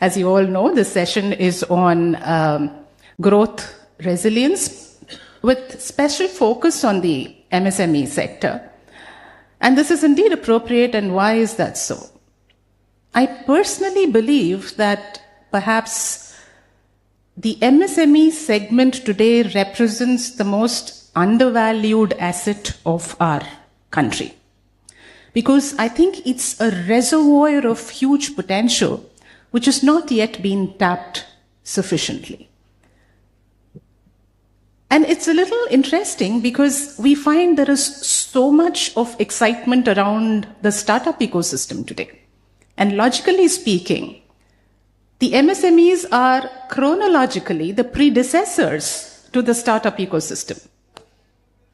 As you all know, this session is on growth resilience with special focus on the MSME sector. And this is indeed appropriate, and why is that so? I personally believe that perhaps the MSME segment today represents the most undervalued asset of our country. Because I think it's a reservoir of huge potential which has not yet been tapped sufficiently. And it's a little interesting because we find there is so much of excitement around the startup ecosystem today. And logically speaking, the MSMEs are chronologically the predecessors to the startup ecosystem,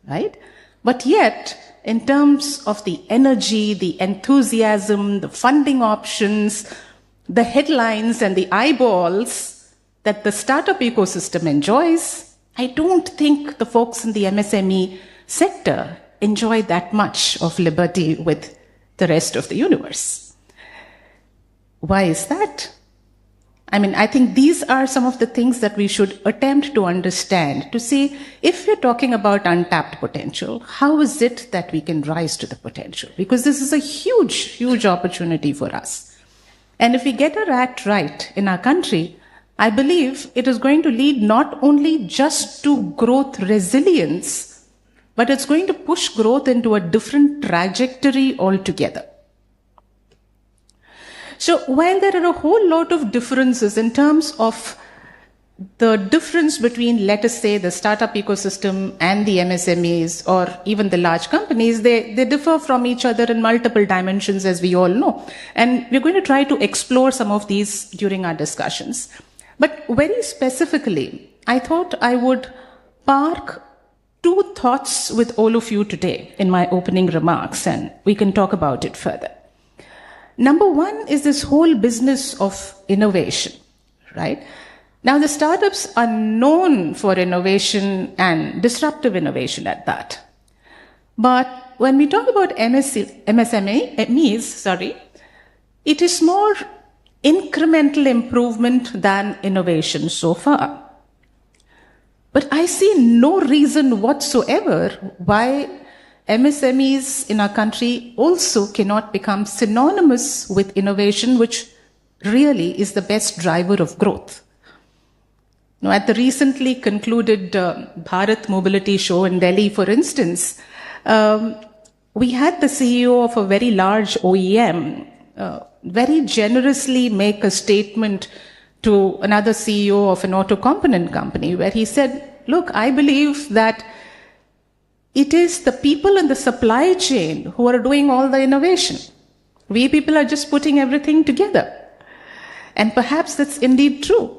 right? But yet, in terms of the energy, the enthusiasm, the funding options, the headlines and the eyeballs that the startup ecosystem enjoys, I don't think the folks in the MSME sector enjoy that much of liberty with the rest of the universe. Why is that? I think these are some of the things that we should attempt to understand, to see if we're talking about untapped potential, how is it that we can rise to the potential? Because this is a huge, huge opportunity for us. And if we get our act right in our country, I believe it is going to lead not only just to growth resilience, but it's going to push growth into a different trajectory altogether. So while there are a whole lot of differences in terms of the difference between, let us say, the startup ecosystem and the MSMEs or even the large companies, they differ from each other in multiple dimensions, as we all know. And we're going to try to explore some of these during our discussions. But very specifically, I thought I would park two thoughts with all of you today in my opening remarks, and we can talk about it further. Number one is this whole business of innovation, right? Now, the startups are known for innovation and disruptive innovation at that. But when we talk about MSMEs, it is more incremental improvement than innovation so far. But I see no reason whatsoever why MSMEs in our country also cannot become synonymous with innovation, which really is the best driver of growth. Now, at the recently concluded Bharat Mobility Show in Delhi, for instance, we had the CEO of a very large OEM very generously make a statement to another CEO of an auto component company where he said, look, I believe that it is the people in the supply chain who are doing all the innovation. We people are just putting everything together. And perhaps that's indeed true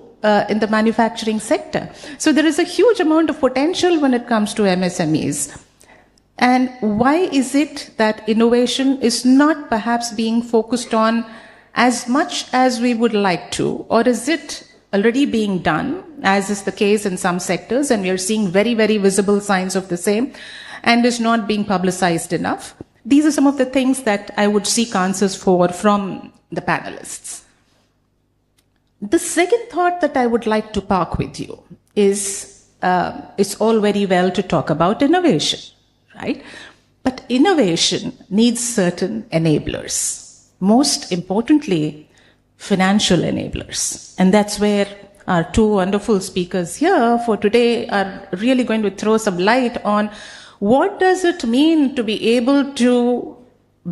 in the manufacturing sector. So there is a huge amount of potential when it comes to MSMEs. And why is it that innovation is not perhaps being focused on as much as we would like to? Or is it already being done, as is the case in some sectors, and we are seeing very, very visible signs of the same, and is not being publicized enough? These are some of the things that I would seek answers for from the panelists. The second thought that I would like to park with you is, it's all very well to talk about innovation, right? But innovation needs certain enablers. Most importantly, financial enablers. And that's where our two wonderful speakers here for today are really going to throw some light on what does it mean to be able to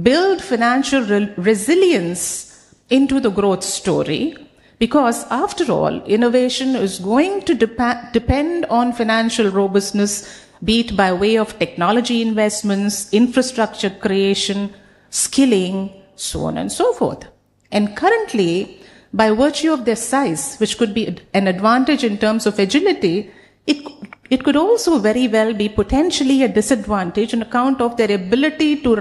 build financial resilience into the growth story. Because after all, innovation is going to depend on financial robustness, be it by way of technology investments, infrastructure creation, skilling, so on and so forth. And currently, by virtue of their size, which could be an advantage in terms of agility, it could also very well be potentially a disadvantage on account of their ability to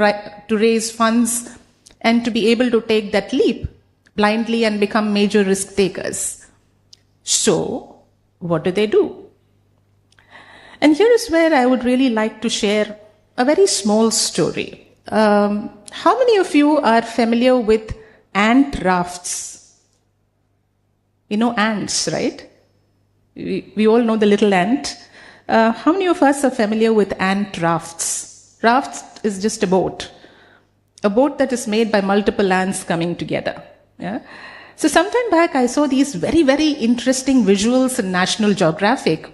raise funds and to be able to take that leap blindly and become major risk takers. So, what do? And here is where I would really like to share a very small story. How many of you are familiar with ant rafts? You know ants, right? We all know the little ant. How many of us are familiar with ant rafts? Rafts is just a boat that is made by multiple ants coming together. Yeah? So sometime back, I saw these very, very interesting visuals in National Geographic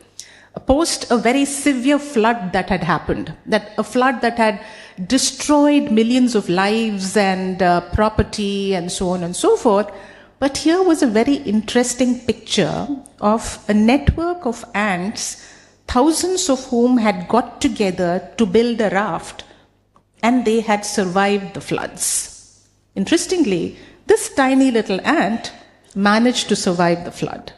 post a very severe flood that had happened, a flood that had destroyed millions of lives and property and so on and so forth. But here was a very interesting picture of a network of ants, thousands of whom had got together to build a raft, and they had survived the floods. Interestingly, this tiny little ant managed to survive the flood.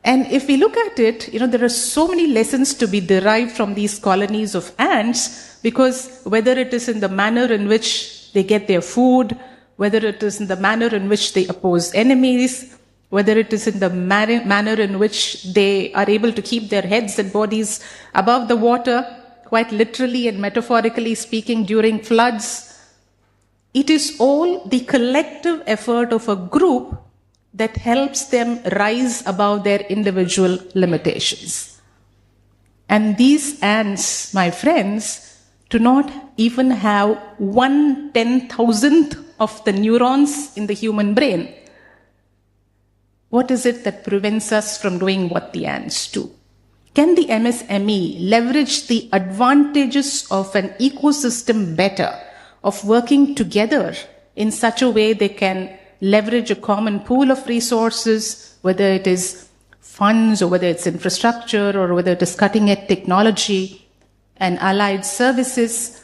And if we look at it, there are so many lessons to be derived from these colonies of ants, because whether it is in the manner in which they get their food, whether it is in the manner in which they oppose enemies, whether it is in the manner in which they are able to keep their heads and bodies above the water, quite literally and metaphorically speaking, during floods, it is all the collective effort of a group that helps them rise above their individual limitations. And these ants, my friends, do not even have 1/10,000th of the neurons in the human brain. What is it that prevents us from doing what the ants do? Can the MSME leverage the advantages of an ecosystem better, of working together in such a way they can leverage a common pool of resources, whether it is funds or whether it's infrastructure or whether it is cutting-edge technology and allied services?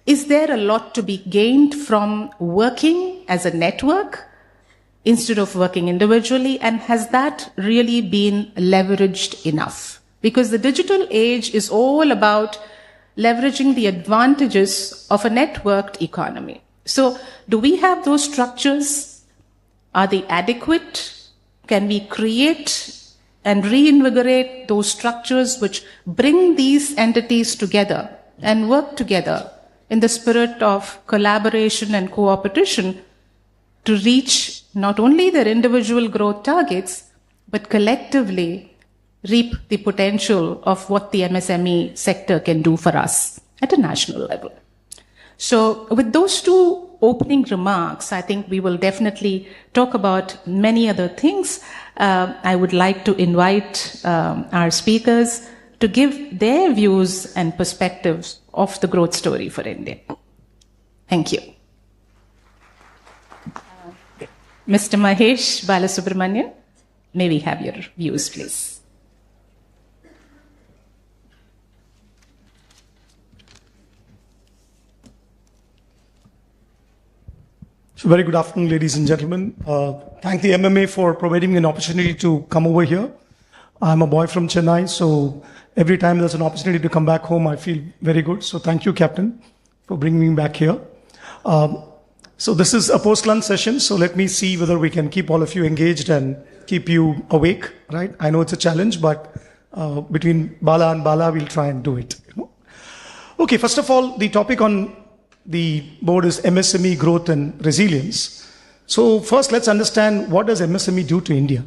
Is there a lot to be gained from working as a network instead of working individually? And has that really been leveraged enough? Because the digital age is all about leveraging the advantages of a networked economy. So do we have those structures? Are they adequate? Can we create and reinvigorate those structures which bring these entities together and work together in the spirit of collaboration and cooperation to reach not only their individual growth targets, but collectively reap the potential of what the MSME sector can do for us at a national level? So with those two opening remarks, I think we will definitely talk about many other things. I would like to invite our speakers to give their views and perspectives of the growth story for India. Thank you. Mr. Mahesh Balasubramanian, may we have your views, please? So very good afternoon, ladies and gentlemen. Thank the MMA for providing me an opportunity to come over here. I'm a boy from Chennai, so every time there's an opportunity to come back home, I feel very good. So thank you, Captain, for bringing me back here. So this is a post-lunch session, so let me see whether we can keep all of you engaged and keep you awake, right? I know it's a challenge, but between Bala and Bala, we'll try and do it. Okay, first of all, the topic on the board is MSME growth and resilience. So first, let's understand, what does MSME do to India?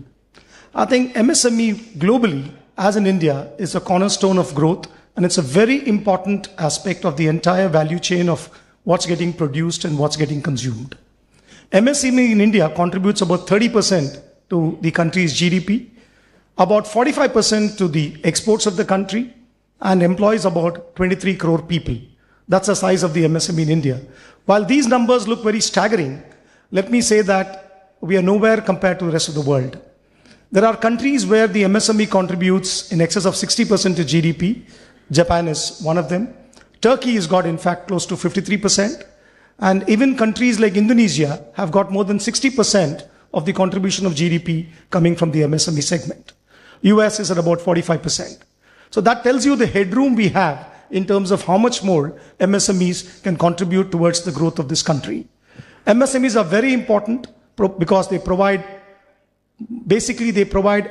I think MSME globally, as in India, is a cornerstone of growth, and it's a very important aspect of the entire value chain of what's getting produced and what's getting consumed. MSME in India contributes about 30% to the country's GDP, about 45% to the exports of the country, and employs about 23 crore people. That's the size of the MSME in India. While these numbers look very staggering, let me say that we are nowhere compared to the rest of the world. There are countries where the MSME contributes in excess of 60% to GDP. Japan is one of them. Turkey has got, in fact, close to 53%. And even countries like Indonesia have got more than 60% of the contribution of GDP coming from the MSME segment. US is at about 45%. So that tells you the headroom we have in terms of how much more MSMEs can contribute towards the growth of this country. MSMEs are very important because they provide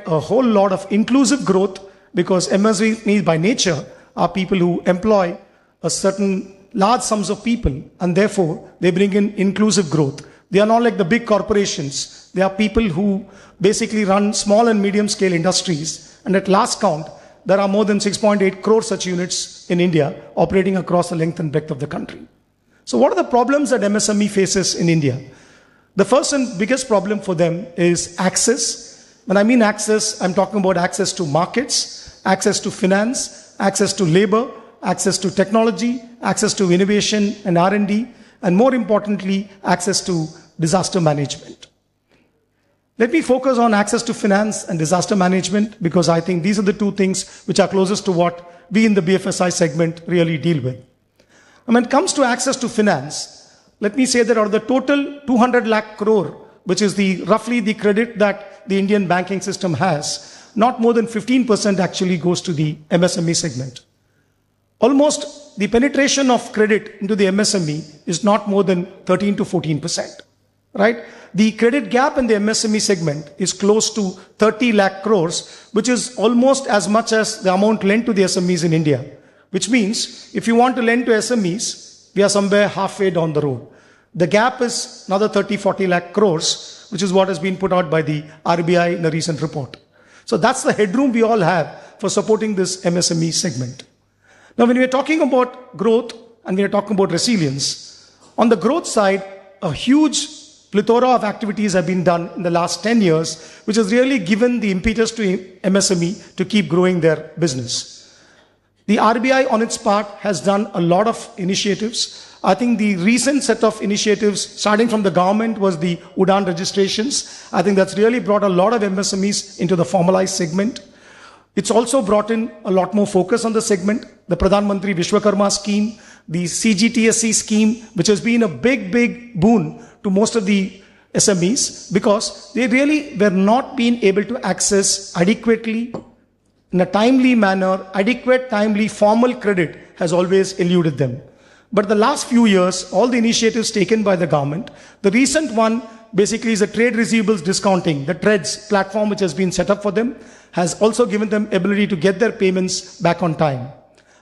a whole lot of inclusive growth, because MSMEs by nature are people who employ a certain large sums of people, and therefore they bring in inclusive growth. They are not like the big corporations. They are people who basically run small and medium scale industries. And at last count, there are more than 6.8 crore such units in India operating across the length and breadth of the country. So what are the problems that MSME faces in India? The first and biggest problem for them is access. When I mean access, I'm talking about access to markets, access to finance, access to labor, access to technology, access to innovation and R&D, and more importantly, access to disaster management. Let me focus on access to finance and disaster management because I think these are the two things which are closest to what we in the BFSI segment really deal with. And when it comes to access to finance, let me say that out of the total 200 lakh crore, which is roughly the credit that the Indian banking system has, not more than 15% actually goes to the MSME segment. Almost the penetration of credit into the MSME is not more than 13 to 14%, right? The credit gap in the MSME segment is close to 30 lakh crores, which is almost as much as the amount lent to the SMEs in India, which means if you want to lend to SMEs, we are somewhere halfway down the road. The gap is another 30-40 lakh crores, which is what has been put out by the RBI in a recent report. So that's the headroom we all have for supporting this MSME segment. Now, when we are talking about growth and we are talking about resilience, on the growth side, a huge plethora of activities have been done in the last 10 years, which has really given the impetus to MSME to keep growing their business. The RBI on its part has done a lot of initiatives. I think the recent set of initiatives starting from the government was the UDAN registrations. I think that's really brought a lot of MSMEs into the formalized segment. It's also brought in a lot more focus on the segment. The Pradhan Mantri Vishwakarma scheme, the CGTSC scheme, which has been a big boon to most of the SMEs because they really were not being able to access adequately, in a timely manner, adequate, timely, formal credit has always eluded them. But the last few years, all the initiatives taken by the government, the recent one basically is a trade receivables discounting, the TREDS platform which has been set up for them, has also given them ability to get their payments back on time.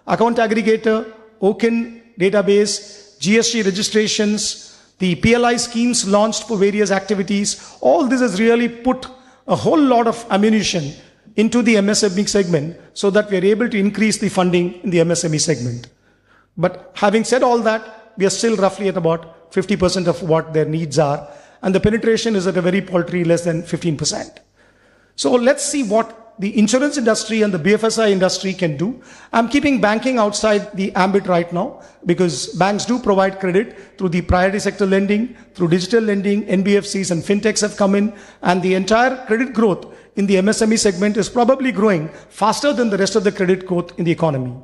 Account aggregator, OCIN database, GST registrations, the PLI schemes launched for various activities, all this has really put a whole lot of ammunition into the MSME segment so that we are able to increase the funding in the MSME segment. But having said all that, we are still roughly at about 50% of what their needs are, and the penetration is at a very paltry less than 15%. So let's see what the insurance industry and the BFSI industry can do. I'm keeping banking outside the ambit right now because banks do provide credit through the priority sector lending, through digital lending, NBFCs and fintechs have come in, and the entire credit growth in the MSME segment is probably growing faster than the rest of the credit growth in the economy.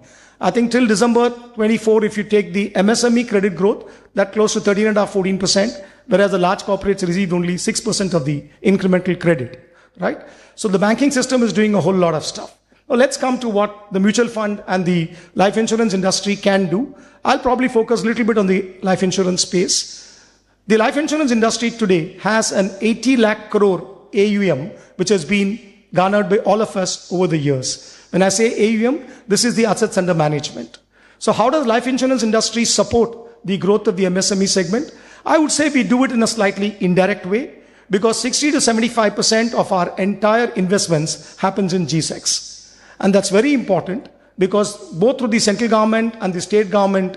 I think till December 24, if you take the MSME credit growth, that close to 13.5%, 14%, whereas the large corporates received only 6% of the incremental credit, right? So the banking system is doing a whole lot of stuff. Now let's come to what the mutual fund and the life insurance industry can do. I'll probably focus a little bit on the life insurance space. The life insurance industry today has an 80 lakh crore AUM, which has been garnered by all of us over the years. When I say AUM, this is the assets under management. So how does life insurance industry support the growth of the MSME segment? I would say we do it in a slightly indirect way because 60 to 75% of our entire investments happens in GSECs. And that's very important because both through the central government and the state government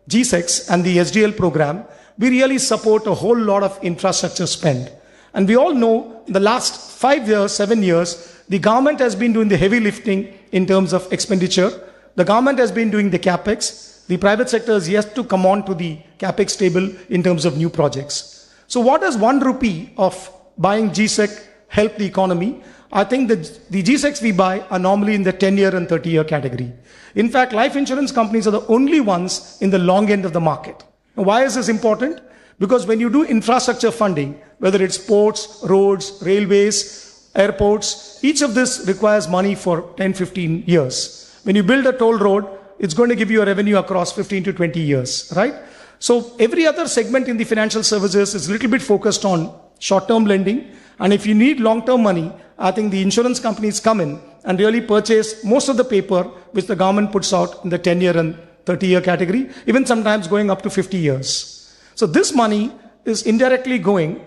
GSECs and the SDL program, we really support a whole lot of infrastructure spend. And we all know in the last 5 years, 7 years, the government has been doing the heavy lifting in terms of expenditure. The government has been doing the capex. The private sector is yet to come on to the capex table in terms of new projects. So what does 1 rupee of buying GSEC help the economy? I think that the GSECs we buy are normally in the 10-year and 30-year category. In fact, life insurance companies are the only ones in the long end of the market. Now, why is this important? Because when you do infrastructure funding, whether it's ports, roads, railways, airports, each of this requires money for 10, 15 years. When you build a toll road, it's going to give you a revenue across 15 to 20 years, right? So every other segment in the financial services is a little bit focused on short-term lending. And if you need long-term money, I think the insurance companies come in and really purchase most of the paper which the government puts out in the 10-year and 30-year category, even sometimes going up to 50 years. So this money is directly going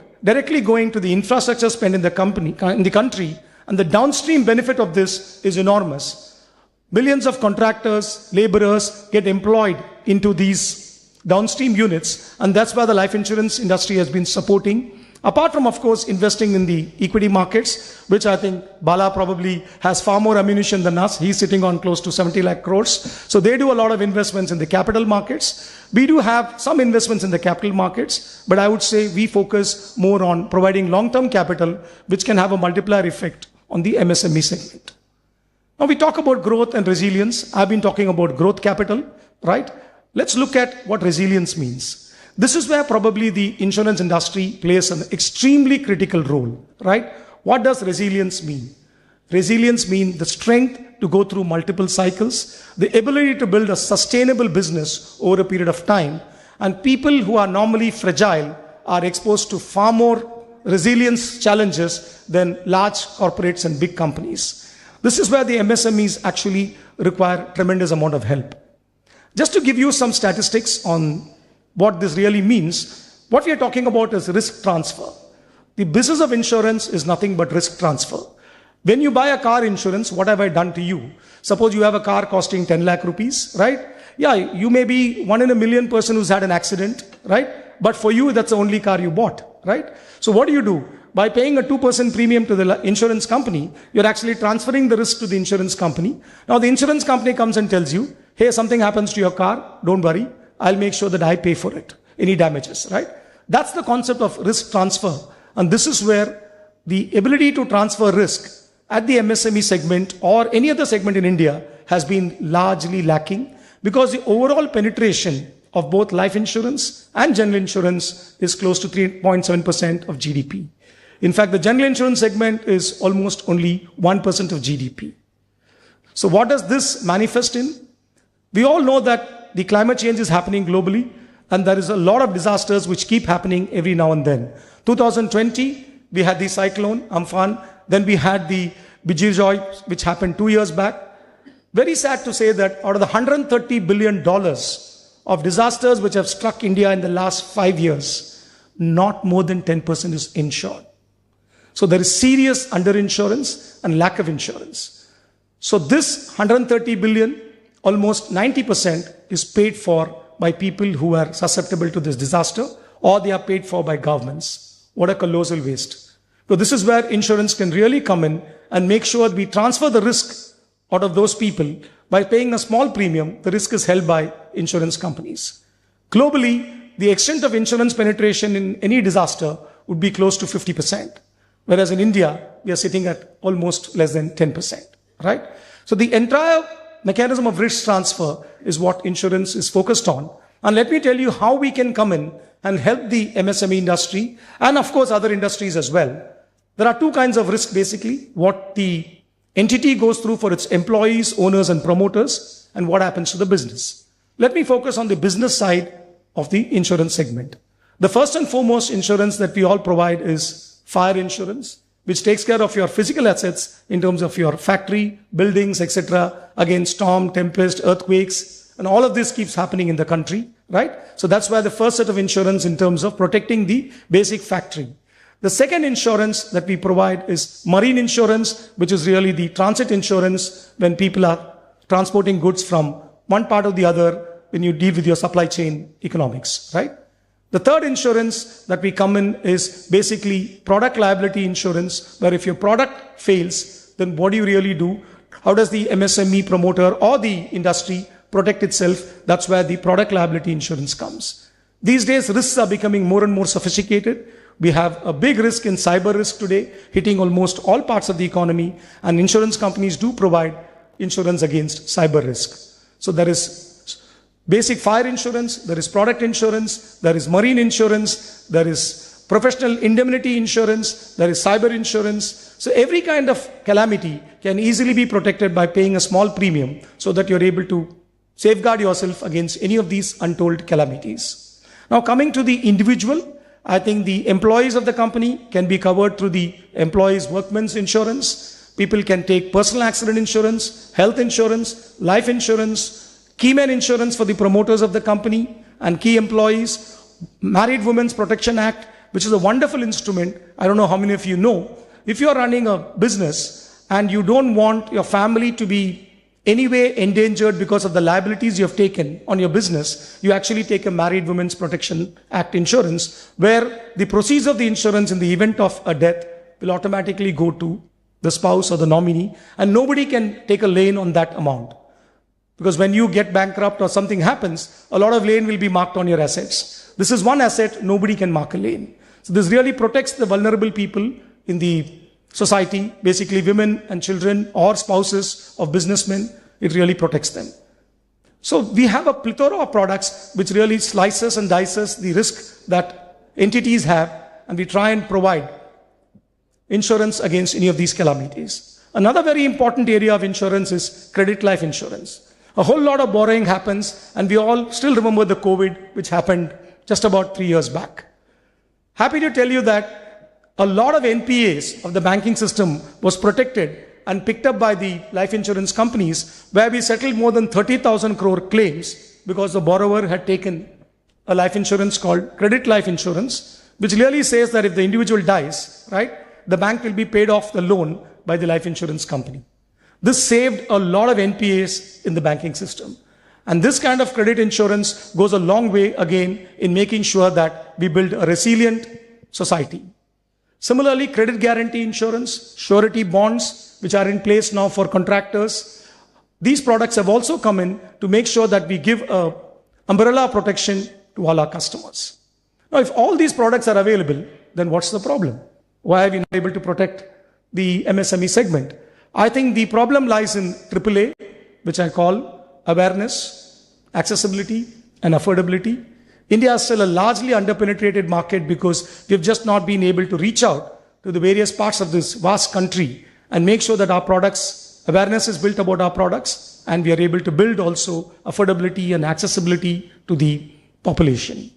to the infrastructure spend in the country, and the downstream benefit of this is enormous. Millions of contractors, laborers get employed into these downstream units, and that's why the life insurance industry has been supporting. Apart from, of course, investing in the equity markets, which I think Bala probably has far more ammunition than us. He's sitting on close to 70 lakh crores. So they do a lot of investments in the capital markets. We do have some investments in the capital markets, but I would say we focus more on providing long-term capital, which can have a multiplier effect on the MSME segment. Now we talk about growth and resilience. I've been talking about growth capital, right? Let's look at what resilience means. This is where probably the insurance industry plays an extremely critical role, right? What does resilience mean? Resilience means the strength to go through multiple cycles, the ability to build a sustainable business over a period of time, and people who are normally fragile are exposed to far more resilience challenges than large corporates and big companies. This is where the MSMEs actually require tremendous amount of help. Just to give you some statistics on what this really means, what we are talking about is risk transfer. The business of insurance is nothing but risk transfer. When you buy a car insurance, what have I done to you? Suppose you have a car costing 10 lakh rupees, right? Yeah, you may be 1 in a million person who's had an accident, right? But for you, that's the only car you bought, right? So what do? By paying a 2% premium to the insurance company, you're actually transferring the risk to the insurance company. Now the insurance company comes and tells you, hey, something happens to your car, don't worry. I'll make sure that I pay for it, any damages, right? That's the concept of risk transfer. And this is where the ability to transfer risk at the MSME segment or any other segment in India has been largely lacking, because the overall penetration of both life insurance and general insurance is close to 3.7% of GDP. In fact, the general insurance segment is almost only 1% of GDP. So what does this manifest in? We all know that the climate change is happening globally, and there is a lot of disasters which keep happening every now and then. 2020, we had the cyclone, Amphan. Then we had the Bijirjoy, which happened 2 years back. Very sad to say that out of the $130 billion of disasters which have struck India in the last 5 years, not more than 10% is insured. So there is serious underinsurance and lack of insurance. So this 130 billion, almost 90% is paid for by people who are susceptible to this disaster, or they are paid for by governments. What a colossal waste. So this is where insurance can really come in and make sure we transfer the risk out of those people. By paying a small premium, the risk is held by insurance companies. Globally, the extent of insurance penetration in any disaster would be close to 50%. Whereas in India, we are sitting at almost less than 10%, right? So the entire mechanism of risk transfer is what insurance is focused on. And let me tell you how we can come in and help the MSME industry and of course other industries as well. There are two kinds of risk basically: what the entity goes through for its employees, owners and promoters, and what happens to the business. Let me focus on the business side of the insurance segment. The first and foremost insurance that we all provide is fire insurance, which takes care of your physical assets in terms of your factory, buildings, etc. against storm, tempest, earthquakes, and all of this keeps happening in the country, right? So that's why the first set of insurance in terms of protecting the basic factory. The second insurance that we provide is marine insurance, which is really the transit insurance when people are transporting goods from one part or the other when you deal with your supply chain economics, right? The third insurance that we come in is basically product liability insurance, where if your product fails, then what do you really do? How does the MSME promoter or the industry protect itself? That's where the product liability insurance comes. These days, risks are becoming more and more sophisticated. We have a big risk in cyber risk today, hitting almost all parts of the economy, and insurance companies do provide insurance against cyber risk. So there is basic fire insurance, there is product insurance, there is marine insurance, there is professional indemnity insurance, there is cyber insurance. So every kind of calamity can easily be protected by paying a small premium so that you're able to safeguard yourself against any of these untold calamities. Now coming to the individual, I think the employees of the company can be covered through the employees' workmen's insurance. People can take personal accident insurance, health insurance, life insurance, key man insurance for the promoters of the company and key employees, Married Women's Protection Act, which is a wonderful instrument. I don't know how many of you know. If you are running a business and you don't want your family to be anyway endangered because of the liabilities you have taken on your business, you actually take a Married Women's Protection Act insurance, where the proceeds of the insurance in the event of a death will automatically go to the spouse or the nominee, and nobody can take a lien on that amount. Because when you get bankrupt or something happens, a lot of lien will be marked on your assets. This is one asset, nobody can mark a lien. So this really protects the vulnerable people in the society, basically women and children or spouses of businessmen. It really protects them. So we have a plethora of products which really slices and dices the risk that entities have, and we try and provide insurance against any of these calamities. Another very important area of insurance is credit life insurance. A whole lot of borrowing happens, and we all still remember the COVID, which happened just about 3 years back. Happy to tell you that a lot of NPAs of the banking system was protected and picked up by the life insurance companies, where we settled more than 30,000 crore claims because the borrower had taken a life insurance called credit life insurance, which clearly says that if the individual dies, right, the bank will be paid off the loan by the life insurance company. This saved a lot of NPAs in the banking system. And this kind of credit insurance goes a long way, again, in making sure that we build a resilient society. Similarly, credit guarantee insurance, surety bonds, which are in place now for contractors. These products have also come in to make sure that we give an umbrella protection to all our customers. Now, if all these products are available, then what's the problem? Why are we not able to protect the MSME segment? I think the problem lies in AAA, which I call awareness, accessibility, and affordability. India is still a largely underpenetrated market because we've just not been able to reach out to the various parts of this vast country and make sure that our products, awareness is built about our products, and we are able to build also affordability and accessibility to the population.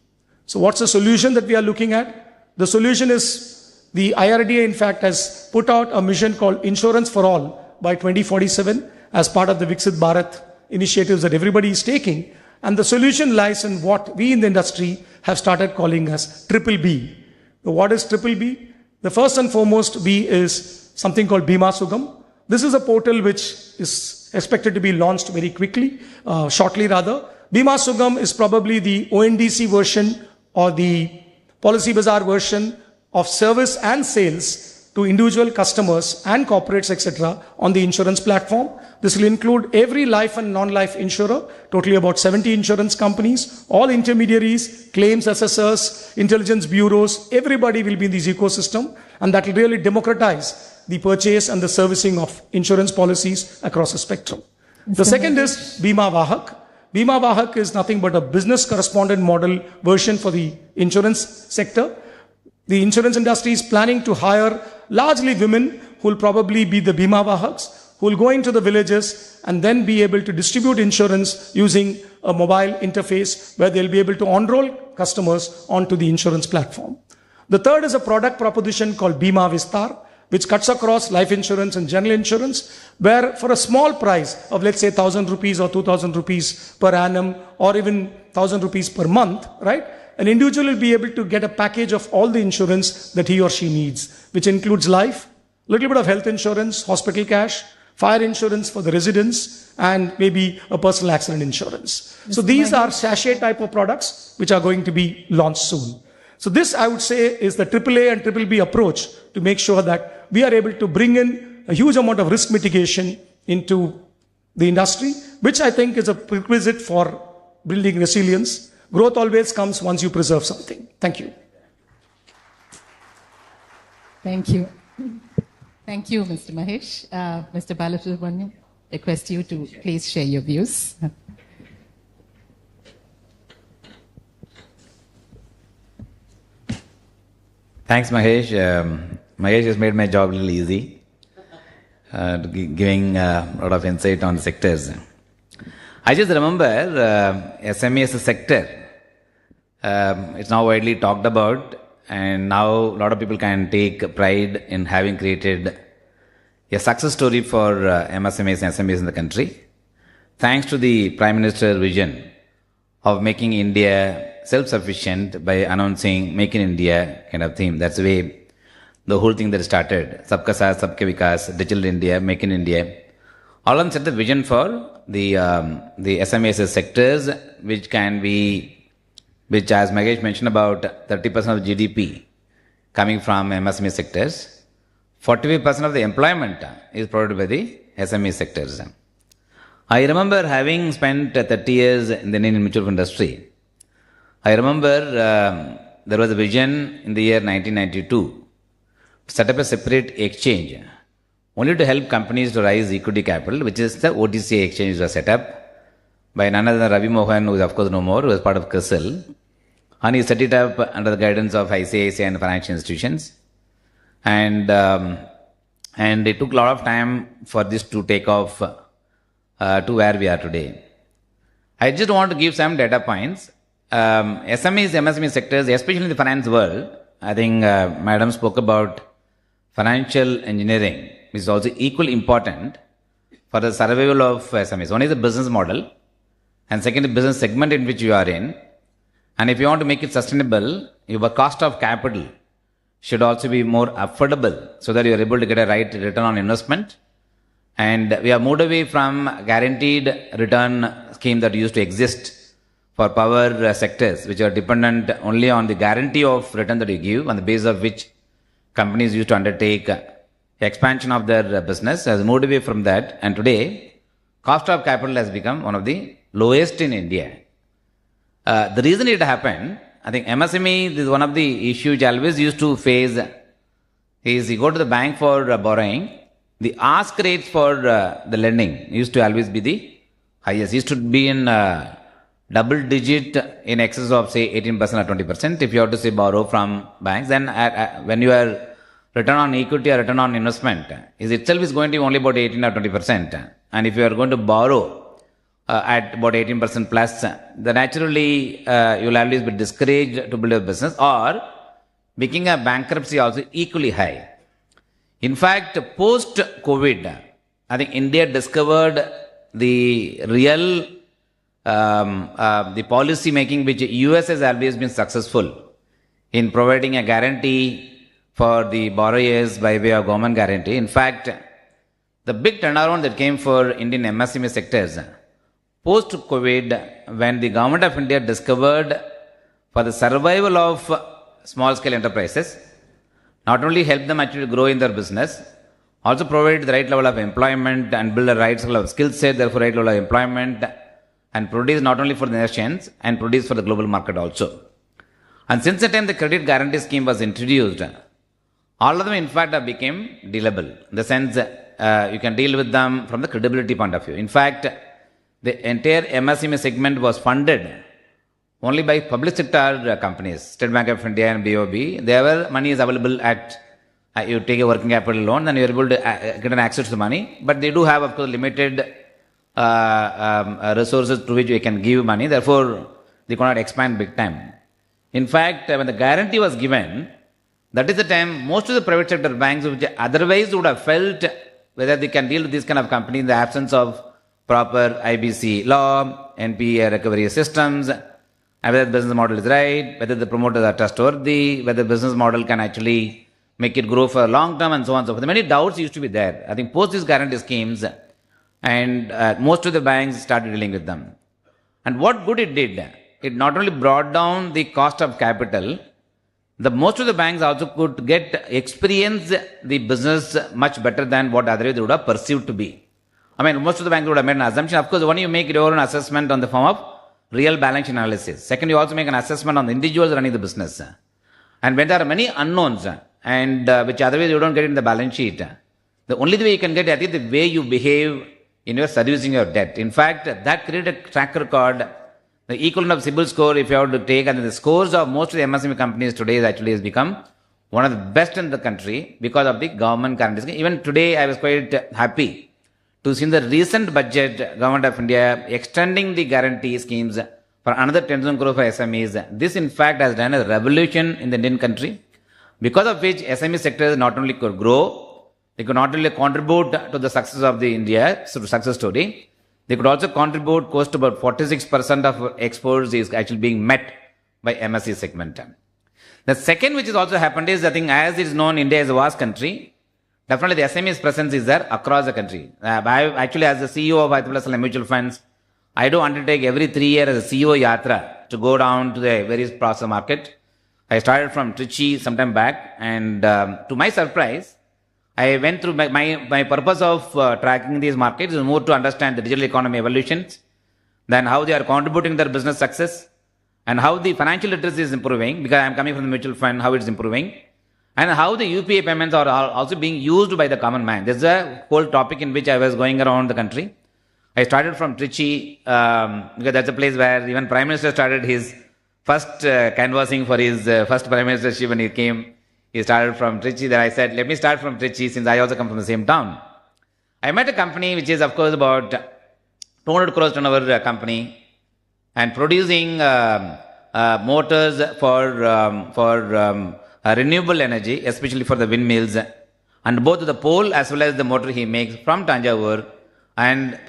So what's the solution that we are looking at? The solution is the IRDA, in fact, has put out a mission called Insurance for All by 2047 as part of the Viksit Bharat initiatives that everybody is taking. And the solution lies in what we in the industry have started calling as Triple B. So what is Triple B? The first and foremost B is something called Bima Sugam. This is a portal which is expected to be launched very quickly, shortly rather. Bima Sugam is probably the ONDC version or the Policy Bazaar version of service and sales to individual customers and corporates, etc., on the insurance platform. This will include every life and non-life insurer, totally about 70 insurance companies, all intermediaries, claims assessors, intelligence bureaus, everybody will be in this ecosystem, and that will really democratize the purchase and the servicing of insurance policies across the spectrum. The second is Bima Vahak. Bima Vahak is nothing but a business correspondent model version for the insurance sector. The insurance industry is planning to hire largely women who will probably be the Bima Vahaks, who will go into the villages and then be able to distribute insurance using a mobile interface where they'll be able to enroll customers onto the insurance platform. The third is a product proposition called Bima Vistar, which cuts across life insurance and general insurance, where for a small price of, let's say, 1,000 rupees or 2,000 rupees per annum, or even 1,000 rupees per month, right? An individual will be able to get a package of all the insurance that he or she needs, which includes life, a little bit of health insurance, hospital cash, fire insurance for the residents, and maybe a personal accident insurance. So these are sachet type of products which are going to be launched soon. So this, I would say, is the AAA and BBB approach to make sure that we are able to bring in a huge amount of risk mitigation into the industry, which I think is a prerequisite for building resilience. Growth always comes once you preserve something. Thank you. Thank you. Thank you, Mr. Mahesh. Mr. Balasubramanian, request you to please share your views. Thanks, Mahesh. Mahesh has made my job a little easy, giving a lot of insight on the sectors. I just remember SME as a sector. It's now widely talked about, and now a lot of people can take pride in having created a success story for MSMEs and SMEs in the country. Thanks to the Prime Minister's vision of making India self-sufficient by announcing Make in India kind of theme. That's the way the whole thing that started. Sabka Saath, Sabka Vikas, Digital India, Make in India. All of them set the vision for the SMEs sectors, which can be, which as Magesh mentioned, about 30% of GDP coming from MSME sectors. 45% of the employment is provided by the SME sectors. I remember having spent 30 years in the Indian mutual fund industry. I remember there was a vision in the year 1992 to set up a separate exchange only to help companies to raise equity capital, which is the OTC exchange was set up by none other than Ravi Mohan, who is of course no more, who was part of CRISIL. And he set it up under the guidance of ICICI and financial institutions. And it took a lot of time for this to take off to where we are today. I just want to give some data points. SMEs, MSME sectors, especially in the finance world, I think Madam spoke about financial engineering, which is also equally important for the survival of SMEs. One is the business model, and second, the business segment in which you are in. And if you want to make it sustainable, your cost of capital should also be more affordable so that you are able to get a right return on investment. And we have moved away from guaranteed return scheme that used to exist for power sectors, which are dependent only on the guarantee of return that you give, on the basis of which companies used to undertake expansion of their business. Has moved away from that, and today cost of capital has become one of the lowest in India. The reason it happened, I think MSME, this is one of the issues which I always used to face, is you go to the bank for borrowing, the ask rates for the lending used to always be the highest. Used to be in double digit in excess of say 18% or 20%. If you have to say borrow from banks, then when you are return on equity or return on investment is itself is going to be only about 18 or 20%. And if you are going to borrow at about 18% plus, then naturally you will always be discouraged to build a business, or making a bankruptcy also equally high. In fact, post-COVID, I think India discovered the real the policy making which US has always been successful in providing a guarantee for the borrowers by way of government guarantee. In fact, the big turnaround that came for Indian MSME sectors post-COVID, when the government of India discovered for the survival of small-scale enterprises, not only help them actually grow in their business, also provide the right level of employment and build the right level of skill set, therefore right level of employment, and produce not only for the nations and produce for the global market also. And since the time the credit guarantee scheme was introduced, all of them in fact have become dealable. In the sense you can deal with them from the credibility point of view. In fact, the entire MSME segment was funded only by public sector companies, State Bank of India and BOB. Their money is available at, you take a working capital loan, then you are able to get an access to the money. But they do have, of course, limited resources through which you can give money. Therefore, they cannot expand big time. In fact, when the guarantee was given, that is the time most of the private sector banks, which otherwise would have felt whether they can deal with this kind of company in the absence of proper IBC law, NPA recovery systems, and whether the business model is right, whether the promoters are trustworthy, whether the business model can actually make it grow for a long term, and so on and so forth. Many doubts used to be there. I think post these guarantee schemes, and most of the banks started dealing with them. And what good it did, it not only brought down the cost of capital, most of the banks also could experience the business much better than what otherwise they would have perceived to be. I mean, most of the banks would have made an assumption. Of course, one, you make your own assessment on the form of real balance sheet analysis. Second, you also make an assessment on the individuals running the business. And when there are many unknowns, and which otherwise you don't get in the balance sheet, the only way you can get at it is the way you behave in your servicing your debt. In fact, that created a track record, the equivalent of CIBIL score, if you have to take, and the scores of most of the MSME companies today actually has become one of the best in the country because of the government guarantee scheme. Even today, I was quite happy to see in the recent budget, Government of India extending the guarantee schemes for another 10,000 crore for SMEs. This, in fact, has done a revolution in the Indian country, because of which SME sectors not only could grow, they could not only contribute to the success of the India success story, they could also contribute close to about 46% of exports is actually being met by MSE segment. The second which has also happened is, I think as it is known, India is a vast country. Definitely the SME's presence is there across the country. I actually, as the CEO of IIFL Mutual Funds, I do undertake every 3 years as a CEO Yatra to go down to the various parts of the market. I started from Trichy sometime back, and to my surprise, I went through my purpose of tracking these markets is more to understand the digital economy evolutions, then how they are contributing to their business success, and how the financial literacy is improving, because I am coming from the mutual fund, how it's improving, and how the UPI payments are also being used by the common man. This is a whole topic in which I was going around the country. I started from Trichy, because that's a place where even Prime Minister started his first canvassing for his first Prime Ministership when he came. He started from Trichy. Then I said, let me start from Trichy since I also come from the same town. I met a company which is, of course, about 200 crores turnover company and producing motors for renewable energy, especially for the windmills, and both the pole as well as the motor he makes from Tanjavur and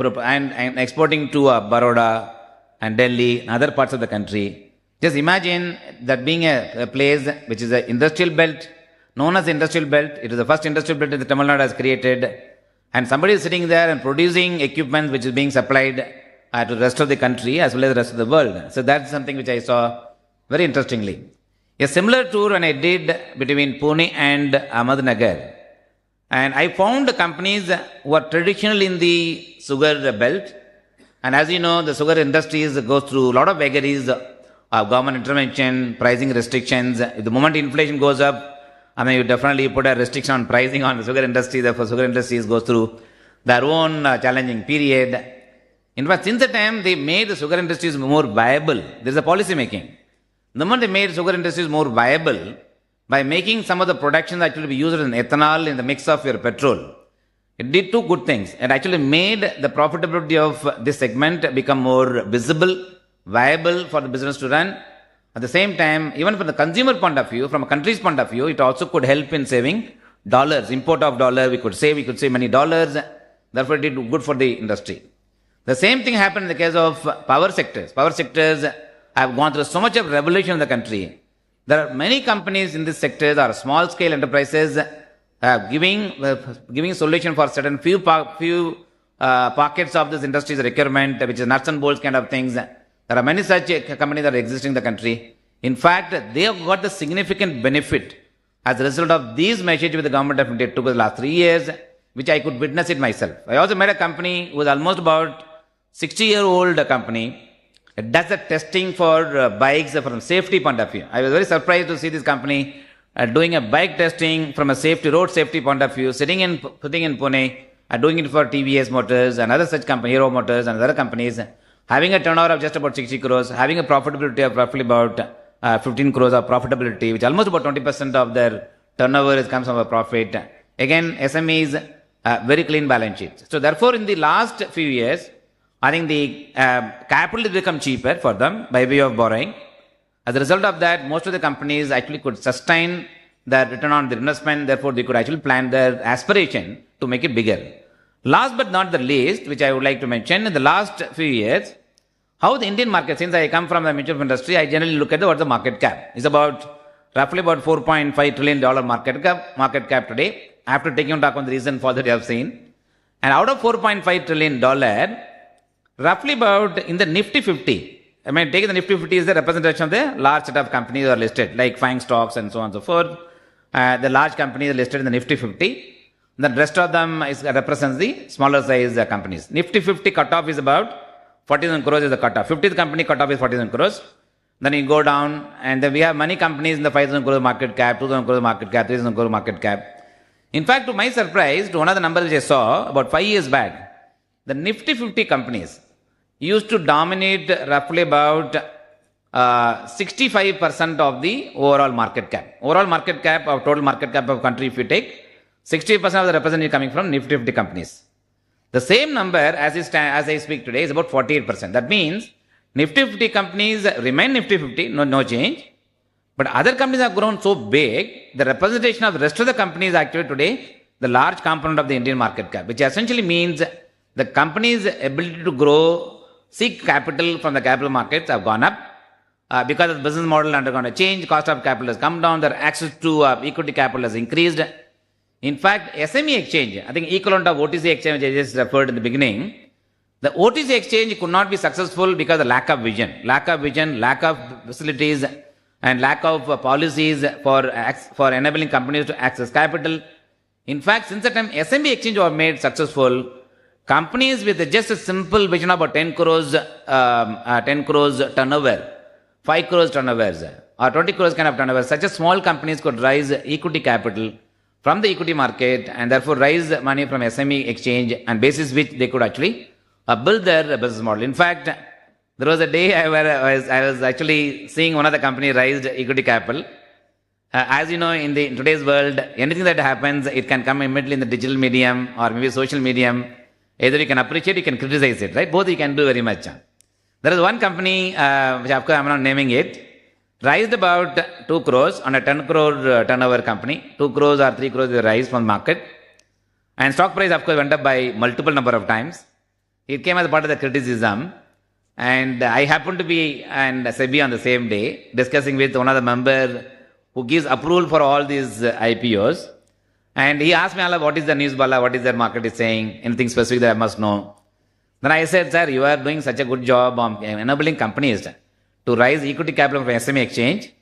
exporting to Baroda and Delhi and other parts of the country. Just imagine that being a place which is an industrial belt, known as industrial belt. It is the first industrial belt that Tamil Nadu has created. And somebody is sitting there and producing equipment which is being supplied to the rest of the country as well as the rest of the world. So that's something which I saw very interestingly. A similar tour when I did between Pune and Ahmednagar. And I found companies who are traditionally in the sugar belt. And as you know, the sugar industries goes through a lot of vagaries of government intervention, pricing restrictions. The moment inflation goes up, you definitely put a restriction on pricing on the sugar industry. Therefore, sugar industries goes through their own challenging period. In fact, since the time they made the sugar industries more viable, there is a policy making. The moment they made sugar industries more viable, by making some of the productions actually be used in ethanol in the mix of your petrol, it did two good things. It actually made the profitability of this segment become more visible, viable for the business to run. At the same time, even from the consumer point of view, from a country's point of view, it also could help in saving dollars, import of dollar, we could save many dollars. Therefore, it did good for the industry. The same thing happened in the case of power sectors. Power sectors have gone through so much of revolution in the country. There are many companies in this sector that are small scale enterprises giving solution for certain few pockets of this industry's requirement, which is nuts and bolts kind of things. There are many such companies that are existing in the country. In fact, they have got the significant benefit as a result of these measures which the government of India took in the last 3 years, which I could witness it myself. I also met a company who was almost about 60-year-old company. It does the testing for bikes from safety point of view. I was very surprised to see this company doing a bike testing from a road safety point of view, putting in Pune, doing it for TVS Motors and other such companies, Hero Motors and other companies, having a turnover of just about 60 crores, having a profitability of roughly about 15 crores of profitability, which almost about 20% of their turnover comes from a profit. Again, SMEs, very clean balance sheet. So therefore, in the last few years, I think the capital has become cheaper for them by way of borrowing. As a result of that, most of the companies actually could sustain their return on their investment. Therefore, they could actually plan their aspiration to make it bigger. Last but not the least, which I would like to mention, in the last few years, how the Indian market, since I come from the mutual fund industry, I generally look at what's the market cap. It's roughly about $4.5 trillion market cap today, after taking into account the recent fall that you have seen. And out of $4.5 trillion, roughly about in the Nifty 50, taking the Nifty 50 is the representation of the large set of companies that are listed, like FANG stocks and so on and so forth. The large companies are listed in the Nifty 50. The rest of them represents the smaller size companies. Nifty 50 cutoff is about 40,000 crores is the cutoff. 50th company cutoff is 40,000 crores. Then you go down, and then we have many companies in the 5,000 crore market cap, 2,000 crore market cap, 3,000 crore market cap. In fact, to my surprise, to one of the numbers which I saw about 5 years back, the Nifty 50 companies used to dominate roughly about 65% of the overall market cap. Overall market cap of total market cap of country, if you take, 60% of the representative coming from Nifty 50 companies. The same number as I speak today is about 48%. That means Nifty 50 companies remain Nifty 50, no change. But other companies have grown so big, the representation of the rest of the companies actually today, the large component of the Indian market cap, which essentially means the company's ability to grow, seek capital from the capital markets have gone up. because of the business model undergone a change, cost of capital has come down, their access to equity capital has increased. In fact, SME exchange, I think equivalent of OTC exchange, I just referred in the beginning, the OTC exchange could not be successful because of lack of vision, lack of facilities, and lack of policies for enabling companies to access capital. In fact, since the time SME exchange was made successful, companies with just a simple vision of about 10 crores turnover, 5 crores turnovers, or 20 crores kind of turnover, such a small companies could raise equity capital from the equity market and therefore raise money from SME exchange, and basis which they could actually build their business model. In fact, there was a day I was actually seeing one of the company raised equity capital. As you know, in today's world, anything that happens, it can come immediately in the digital medium or maybe social medium. Either you can appreciate, you can criticize it, right? Both you can do very much. There is one company, which of course I am not naming it, raised about 2 crores on a 10 crore turnover company. 2 crores or 3 crores they raised from the market. And stock price of course went up by multiple number of times. It came as part of the criticism. And I happened to be and SEBI on the same day discussing with one of the members who gives approval for all these IPOs. And he asked me, what is the news, Bala? What is the market is saying? Anything specific that I must know? Then I said, sir, you are doing such a good job on enabling companies to raise equity capital from SME exchange.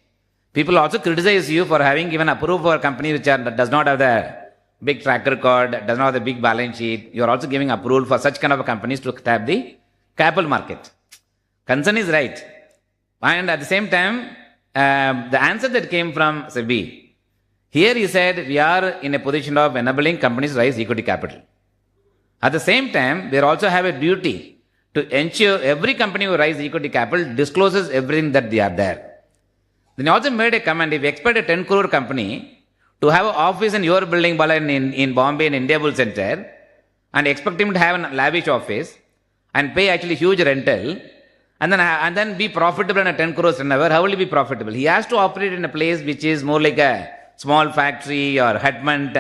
People also criticize you for having given approval for a company which does not have the big track record, does not have the big balance sheet. You are also giving approval for such kind of companies to tap the capital market. Concern is right. And at the same time, the answer that came from SEBI, here he said we are in a position of enabling companies to raise equity capital. At the same time, we also have a duty to ensure every company who raises equity capital discloses everything that they are there. Then he also made a comment, if you expect a 10 crore company to have an office in your building, Bala, in Bombay, in India Bull Center, and expect him to have a lavish office and pay actually huge rental, and then be profitable in a 10 crores turnover, how will he be profitable? He has to operate in a place which is more like a small factory or hutment.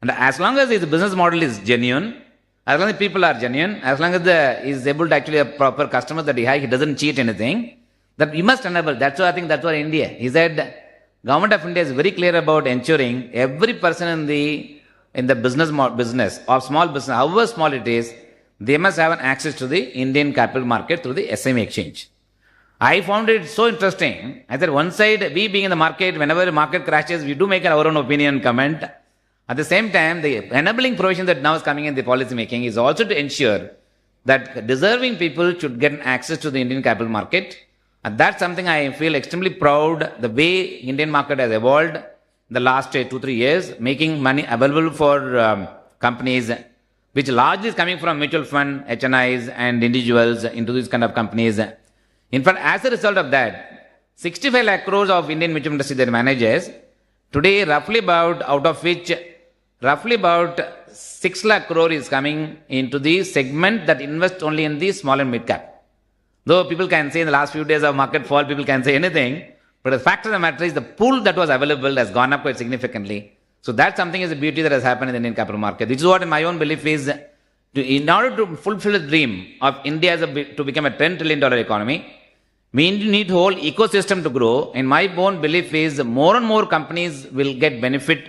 And as long as his business model is genuine, as long as people are genuine, as long as he is able to actually have proper customers that he has, he doesn't cheat anything, that we must enable. That's why I think that's why India. He said, Government of India is very clear about ensuring every person in the business or small business, however small it is, they must have an access to the Indian capital market through the SME exchange. I found it so interesting. I said, one side, we being in the market, whenever the market crashes, we do make our own opinion comment. At the same time, the enabling provision that now is coming in the policy making is also to ensure that deserving people should get access to the Indian capital market. And that's something I feel extremely proud, the way Indian market has evolved in the last 2-3 years, making money available for companies, which largely is coming from mutual fund, HNIs and individuals into these kind of companies. In fact, as a result of that, 65 lakh crores of Indian mutual industry that manages, today roughly about, out of which roughly about 6 lakh crore is coming into the segment that invests only in the small and mid cap. Though people can say in the last few days of market fall, people can say anything, but the fact of the matter is the pool that was available has gone up quite significantly. So that's something is a beauty that has happened in the Indian capital market. This is what in my own belief is, in order to fulfill the dream of India to become a $10 trillion economy, we need the whole ecosystem to grow. In my own belief is more and more companies will get benefit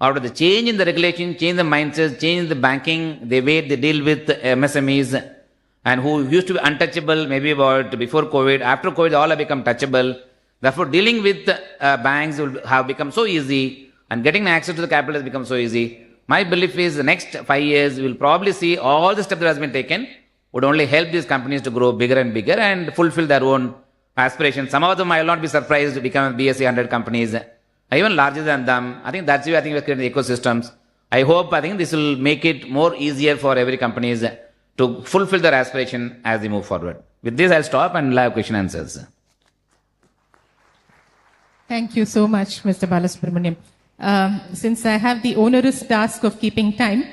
out of the change in the regulation, change the mindsets, change the banking, the way they deal with MSMEs, and who used to be untouchable maybe about before COVID. After COVID, all have become touchable. Therefore, dealing with banks will have become so easy, and getting access to the capital has become so easy. My belief is the next 5 years, we will probably see all the steps that has been taken would only help these companies to grow bigger and bigger and fulfill their own aspirations. Some of them I will not be surprised to become BSE 100 companies, even larger than them. I think that's why I think we're creating ecosystems. I think this will make it more easier for every companies to fulfill their aspiration as they move forward. With this, I'll stop and have question answers. Thank you so much, Mr. Balasubramaniam. Since I have the onerous task of keeping time,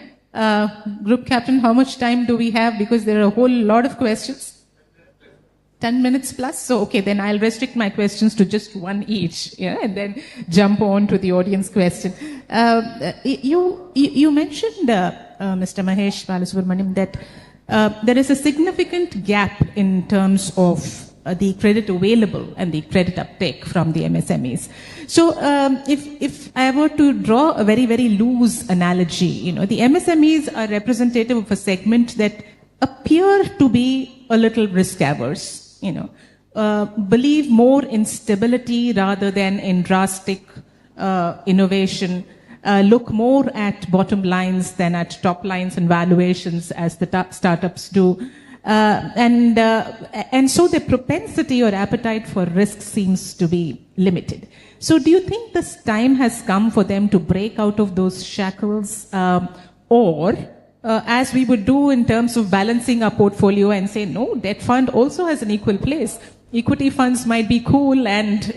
Group Captain, how much time do we have? Because there are a whole lot of questions. 10 minutes plus? So, okay, then I'll restrict my questions to just one each, and then jump on to the audience question. You mentioned, Mr. Mahesh Balasubramaniam, that there is a significant gap in terms of the credit available and the credit uptake from the MSMEs. So if I were to draw a very, very loose analogy, the MSMEs are representative of a segment that appear to be a little risk averse, believe more in stability rather than in drastic innovation, look more at bottom lines than at top lines and valuations as the startups do. And so the propensity or appetite for risk seems to be limited. So do you think this time has come for them to break out of those shackles, or as we would do in terms of balancing our portfolio and say, no, debt fund also has an equal place. Equity funds might be cool and,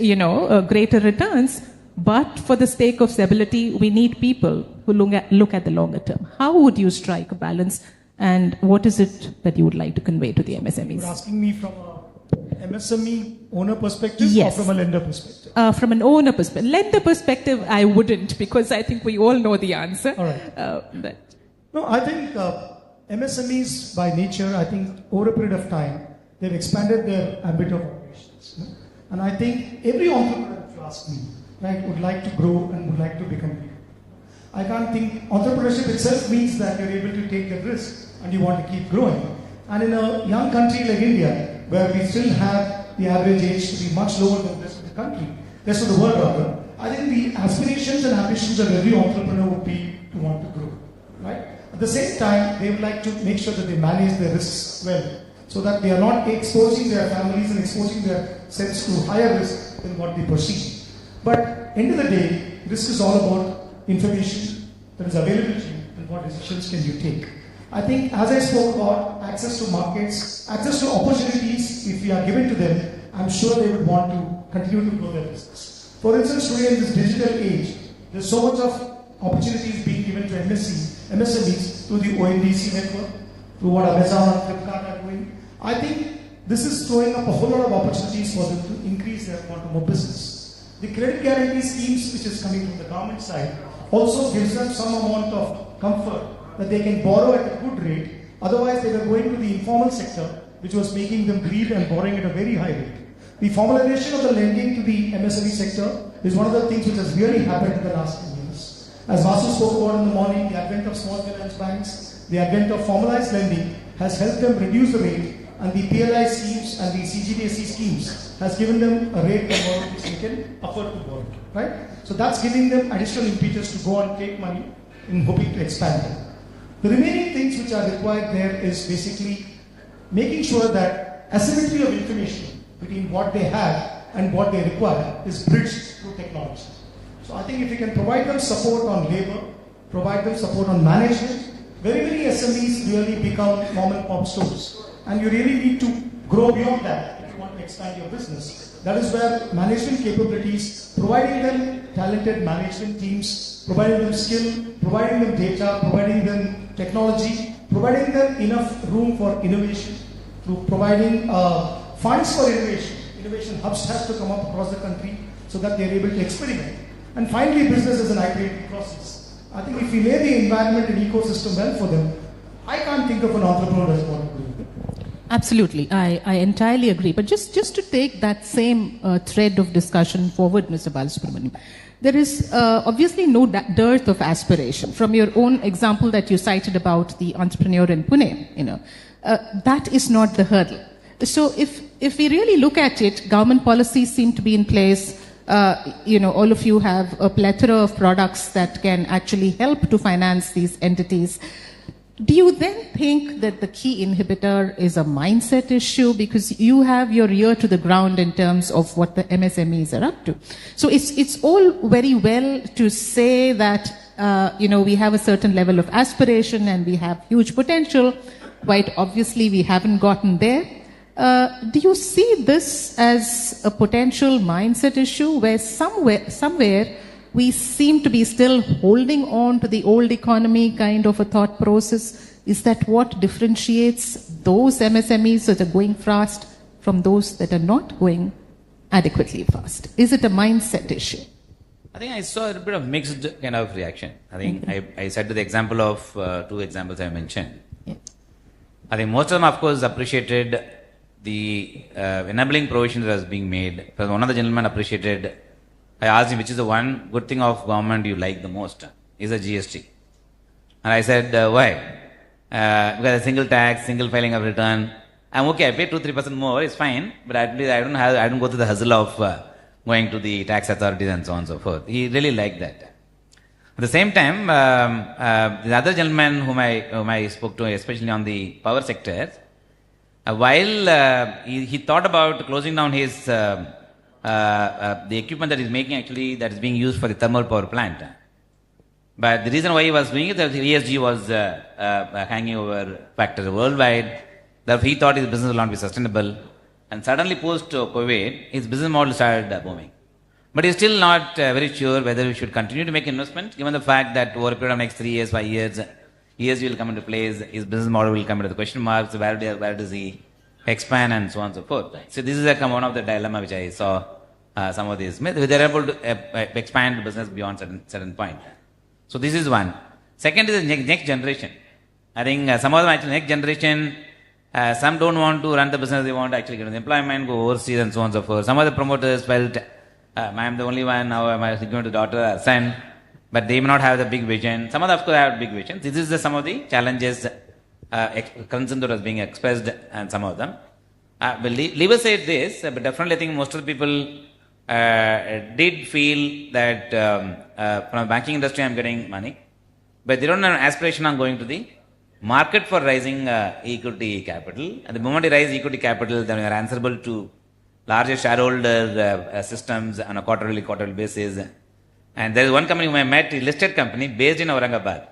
greater returns, but for the sake of stability, we need people who look at the longer term. How would you strike a balance, and what is it that you would like to convey to the MSMEs? You're asking me from a MSME owner perspective, yes, or from a lender perspective? From an owner perspective. Lender perspective, I wouldn't, because I think we all know the answer. All right. No, I think MSMEs by nature, I think over a period of time, they've expanded their ambit of operations. And I think every entrepreneur, if you ask me, right, would like to grow and would like to become bigger. I can't think entrepreneurship itself means that you're able to take the risk and you want to keep growing. And in a young country like India, where we still have the average age to be much lower than the rest of the country, rest of the world rather, I think the aspirations and ambitions of every entrepreneur would be to want to grow, right? At the same time, they would like to make sure that they manage their risks well, so that they are not exposing their families and exposing themselves to higher risk than what they perceive. But end of the day, risk is all about information that is available to you and what decisions can you take. I think, as I spoke about access to markets, access to opportunities, if we are given to them, I'm sure they would want to continue to grow their business. For instance, today in this digital age, there's so much of opportunities being given to MSMEs through the ONDC network, through what Amazon and Flipkart are doing. I think this is throwing up a whole lot of opportunities for them to increase their quantum of business. The credit guarantee schemes, which is coming from the government side, also gives them some amount of comfort that they can borrow at a good rate. Otherwise, they were going to the informal sector, which was making them greed and borrowing at a very high rate. The formalization of the lending to the MSME sector is one of the things which has really happened in the last 10 years. As Vasu spoke about in the morning, the advent of small finance banks, the advent of formalized lending has helped them reduce the rate, and the PLI schemes and the CGTSC schemes has given them a rate per borrow which they can afford to borrow, right? So that's giving them additional impetus to go and take money in hoping to expand them. The remaining things which are required there is basically making sure that asymmetry of information between what they have and what they require is bridged through technology. So I think if we can provide them support on labor, provide them support on management, very many SMEs really become mom and pop stores. And you really need to grow beyond that if you want to expand your business. That is where management capabilities, providing them talented management teams, providing them skill, providing them data, providing them technology, providing them enough room for innovation, through providing funds for innovation. Innovation hubs have to come up across the country so that they are able to experiment. And finally, business is an iterative process. I think if we lay the environment and ecosystem well for them, I can't think of an entrepreneur as what to do. Absolutely, I entirely agree. But just to take that same thread of discussion forward, Mr. Balasubramaniam, there is obviously no dearth of aspiration. From your own example that you cited about the entrepreneur in Pune, that is not the hurdle. So if we really look at it, government policies seem to be in place. All of you have a plethora of products that can actually help to finance these entities. Do you then think that the key inhibitor is a mindset issue, because you have your ear to the ground in terms of what the MSMEs are up to? So it's all very well to say that we have a certain level of aspiration and we have huge potential. Quite obviously, we haven't gotten there. Do you see this as a potential mindset issue where somewhere we seem to be still holding on to the old economy kind of a thought process? Is that what differentiates those MSMEs that are going fast from those that are not going adequately fast? Is it a mindset issue? I think I saw a bit of mixed kind of reaction. I think I said to the example of two examples I mentioned. Yeah. I think most of them, of course, appreciated the enabling provisions that was being made. Because one of the gentlemen appreciated, I asked him, which is the one good thing of government you like the most? Is the GST. And I said, why? Because a single tax, single filing of return. I'm okay, I pay 2-3% more, it's fine, but at least I don't go through the hustle of going to the tax authorities and so on and so forth. He really liked that. At the same time, the other gentleman whom I spoke to, especially on the power sector, while he thought about closing down his the equipment that he's making actually that is being used for the thermal power plant. But the reason why he was doing it, that ESG was hanging over factors worldwide. Therefore, he thought his business will not be sustainable. And suddenly, post-COVID, his business model started booming. But he's still not very sure whether we should continue to make investment, given the fact that over a period of next 3 years, 5 years, ESG will come into place, his business model will come into the question marks, where does he expand, and so on and so forth. So this is one of the dilemma which I saw some of these. They're able to expand the business beyond certain point. So this is one. Second is the next generation. I think some of them actually next generation, some don't want to run the business, they want to actually get into employment, go overseas and so on and so forth. Some of the promoters felt, I am the only one, now am I going to daughter or son, but they may not have the big vision. Some of them of course have big visions. This is some of the challenges, concern that was being expressed and some of them. But leave aside this, but definitely I think most of the people did feel that from the banking industry I am getting money, but they don't have an aspiration on going to the market for raising equity capital. At the moment you raise equity capital, then you are answerable to larger shareholder systems on a quarterly basis. And there is one company whom I met, a listed company based in Aurangabad.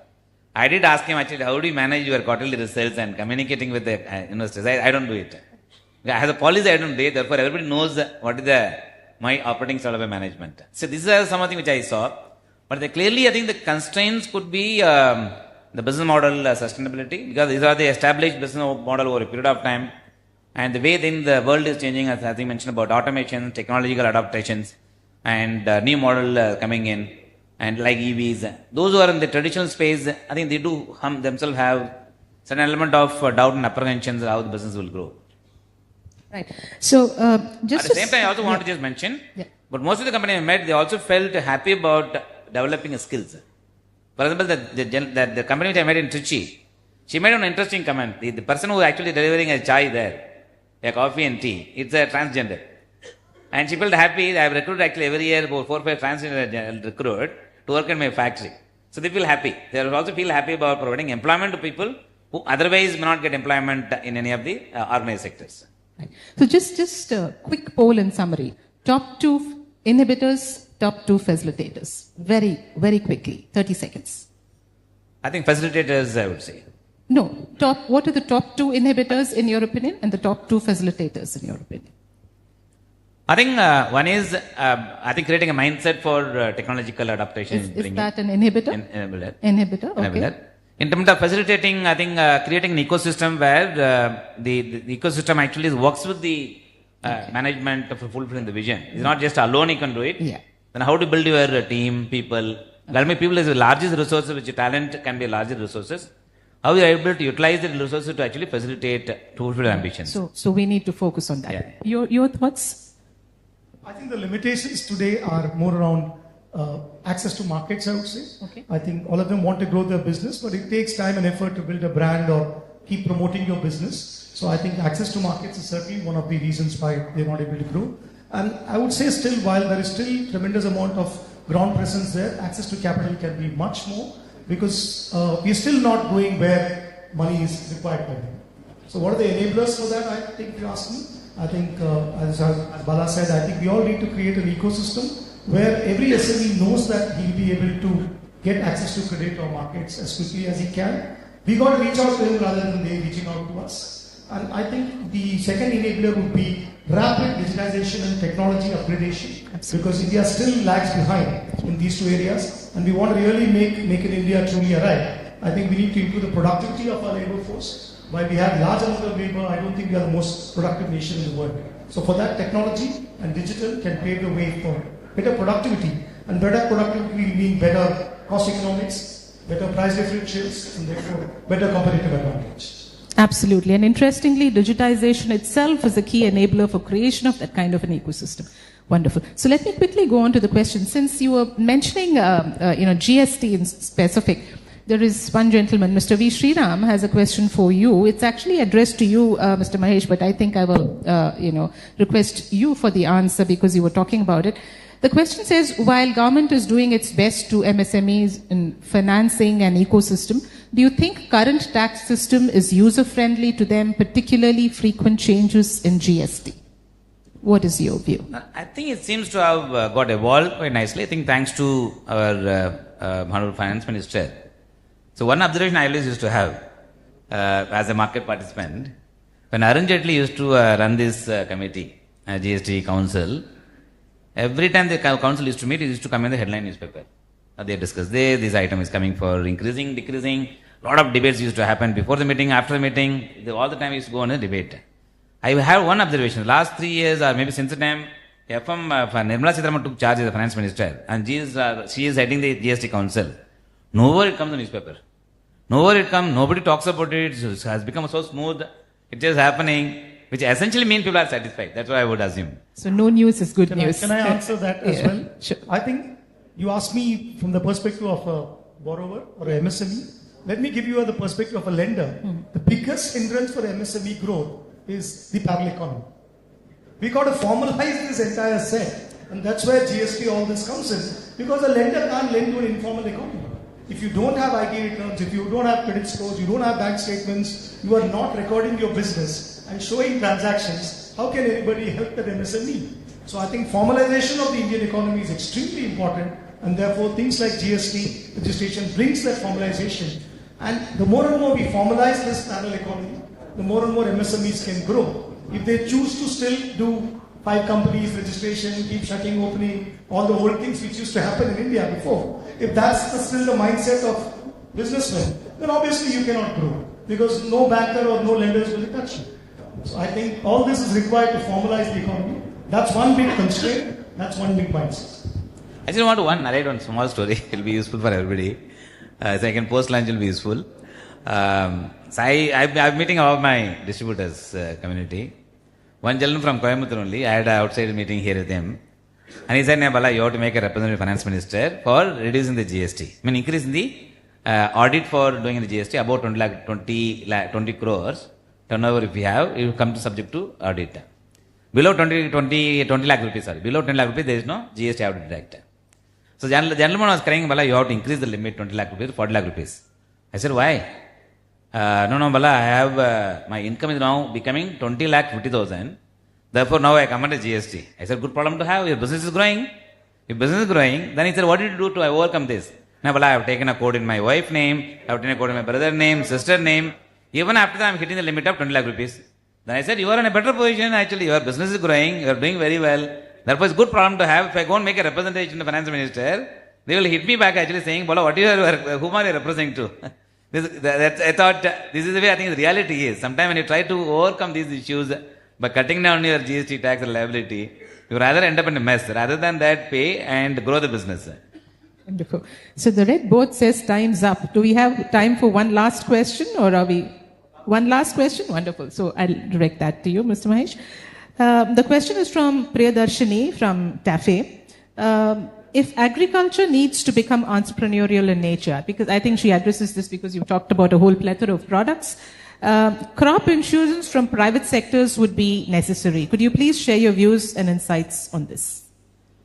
I did ask him actually, how do you manage your quarterly results and communicating with the investors? I don't do it. As a policy, I don't do it. Therefore, everybody knows what is my operating style of management. So this is something which I saw. But clearly, I think the constraints could be the business model sustainability, because these are the established business model over a period of time. And the way then the world is changing, as I mentioned about automation, technological adaptations, and new model coming in, and like EVs. Those who are in the traditional space, I think they do themselves have certain element of doubt and apprehensions how the business will grow. Right. So, just at the same time, I also want to just mention, but most of the companies I met, they also felt happy about developing skills. For example, the company which I met in Trichy, she made an interesting comment. The person who actually delivering a chai there, a coffee and tea, it's a transgender. And she felt happy. I have recruited actually every year about 4 or 5 transgender recruit to work in my factory. So they feel happy. They also feel happy about providing employment to people who otherwise may not get employment in any of the organized sectors. Right. So just a quick poll in summary. Top 2 inhibitors, top 2 facilitators. Very, very quickly. 30 seconds. I think facilitators, I would say. No. What are the top 2 inhibitors in your opinion and the top 2 facilitators in your opinion? I think one is, I think creating a mindset for technological adaptation. Is that an inhibitor? Inhibitor, okay. Inhibitor. In terms of facilitating, I think creating an ecosystem where the ecosystem actually works with the management of fulfilling the vision. It's not just alone you can do it. Yeah. Then how to build your team, people. People is the largest resources, which talent can be largest resources. How you are able to utilize the resources to actually facilitate to fulfill ambitions. So we need to focus on that. Yeah. Your thoughts? I think the limitations today are more around access to markets, I would say. Okay. I think all of them want to grow their business, but it takes time and effort to build a brand or keep promoting your business. So I think access to markets is certainly one of the reasons why they're not able to grow. And I would say still, while there is still tremendous amount of ground presence there, access to capital can be much more, because we're still not going where money is required by them. So what are the enablers for that, I think you're asking? I think, as Bala said, I think we all need to create an ecosystem where every SME knows that he'll be able to get access to credit or markets as quickly as he can. We got to reach out to him rather than they reaching out to us. And I think the second enabler would be rapid digitization and technology upgradation. Absolutely. Because India still lags behind in these 2 areas, and we want to really make in India truly arrive. I think we need to improve the productivity of our labor force. While we have large amount of labor, I don't think we are the most productive nation in the world. So for that, technology and digital can pave the way for better productivity. And better productivity will mean better cost economics, better price differentials, and therefore better competitive advantage. Absolutely. And interestingly, digitization itself is a key enabler for creation of that kind of an ecosystem. Wonderful. So let me quickly go on to the question. Since you were mentioning, GST in specific, there is one gentleman, Mr. V. Sriram, has a question for you. It's actually addressed to you, Mr. Mahesh, but I think I will, request you for the answer because you were talking about it. The question says, while government is doing its best to MSMEs in financing and ecosystem, do you think current tax system is user-friendly to them, particularly frequent changes in GST? What is your view? I think it seems to have got evolved quite nicely. I think thanks to our Honorable Finance Minister. So one observation I always used to have as a market participant, when Arun Jaitley used to run this committee, GST Council, every time the council used to meet, it used to come in the headline newspaper. They discuss this item is coming for increasing, decreasing. A lot of debates used to happen before the meeting, after the meeting. All the time used to go on a debate. I have one observation. Last 3 years or maybe since the time FM Nirmala Sitharaman took charge as the finance minister and she is heading the GST council. Nowhere it comes in the newspaper. Nowhere it comes, nobody talks about it. It has become so smooth. It is happening, which essentially means people are satisfied. That's what I would assume. So no news is good news. Can I answer that as well? Sure. I think you asked me from the perspective of a borrower or a MSME. Let me give you the perspective of a lender. The biggest hindrance for MSME growth is the parallel economy. We got to formalize this entire set, and that's where GST all this comes in, because a lender can't lend to an informal economy. If you don't have IT returns, if you don't have credit scores, you don't have bank statements, you are not recording your business and showing transactions, how can anybody help that MSME? So I think formalization of the Indian economy is extremely important, and therefore things like GST registration brings that formalization. And the more and more we formalize this parallel economy, the more and more MSMEs can grow. If they choose to still do 5 companies registration, keep shutting, opening, all the old things which used to happen in India before, if that's still the mindset of businessmen, then obviously you cannot grow, because no banker or no lenders will touch you. So I think all this is required to formalize the economy. That's one big constraint, that's one big mindset. I just want to narrate one small story. It will be useful for everybody. Second post lunch will be useful. So I'm meeting all of my distributors community. One gentleman from Coimbatore only, I had an outside meeting here with him. And he said, Bala, you have to make a representative finance minister for reducing the GST. I mean, increasing the audit for doing the GST, about 20 crores turnover if we have, it will come to subject to audit. Below 20 lakh rupees, below 10 lakh rupees, there is no GST audit direct. So the gentleman was crying, Bala, you have to increase the limit 20 lakh rupees, 40 lakh rupees. I said, why? No, Bala, I have, my income is now becoming 20 lakh 50,000. Therefore, now I come under GST. I said, good problem to have. Your business is growing. If business is growing, then he said, what did you do to overcome this? Now, Bala, I have taken a code in my wife's name. I have taken a code in my brother's name, sister's name. Even after that, I am hitting the limit of 20 lakh rupees. Then I said, you are in a better position. Actually, your business is growing. You are doing very well. Therefore, it's a good problem to have. If I go and make a representation to the finance minister, they will hit me back actually saying, Bala, whom are you representing to? I thought, this is the way I think the reality is. Sometimes when you try to overcome these issues by cutting down your GST tax liability, you rather end up in a mess. Rather than that, pay and grow the business. Wonderful. So the red board says time's up. Do we have time for one last question, or are we... One last question? Wonderful. So I'll direct that to you, Mr. Mahesh. The question is from Priyadarshini from TAFE. If agriculture needs to become entrepreneurial in nature, because I think she addresses this because you talked about a whole plethora of products, crop insurance from private sectors would be necessary. Could you please share your views and insights on this?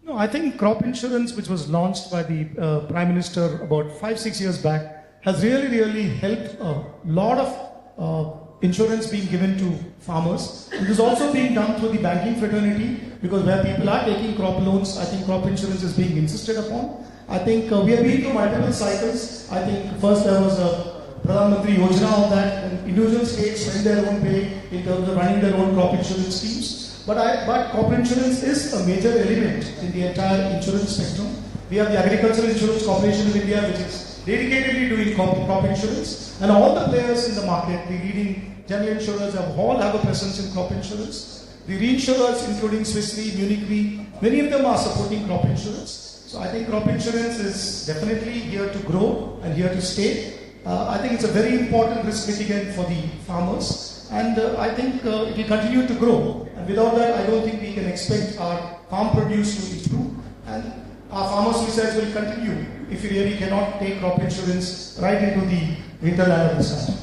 No, I think crop insurance, which was launched by the Prime Minister about 5-6 years back, has really helped a lot of insurance being given to farmers. It is also being done through the banking fraternity, because where people are taking crop loans, I think crop insurance is being insisted upon. I think we have been through multiple cycles. I think first there was a Pradhan Mantri Yojana on that, and individual states spend their own pay in terms of running their own crop insurance schemes. But crop insurance is a major element in the entire insurance spectrum. We have the Agricultural Insurance Corporation of India, which is dedicatedly doing crop insurance, and all the players in the market, the leading general insurers, all have a presence in crop insurance. The reinsurers, including Swiss Re, Munich Re, many of them are supporting crop insurance. So I think crop insurance is definitely here to grow and here to stay. I think it's a very important risk mitigant for the farmers, and I think it will continue to grow. And without that, I don't think we can expect our farm produce to improve, and our farmers' research will continue if we really cannot take crop insurance right into the hinterland of the state.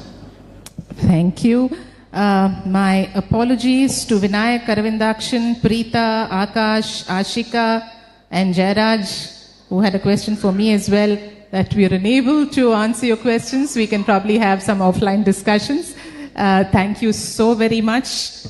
Thank you. My apologies to Vinayak, Aravindakshan, Preeta, Akash, Ashika, and Jairaj, who had a question for me as well, that we are unable to answer your questions. We can probably have some offline discussions. Thank you so very much.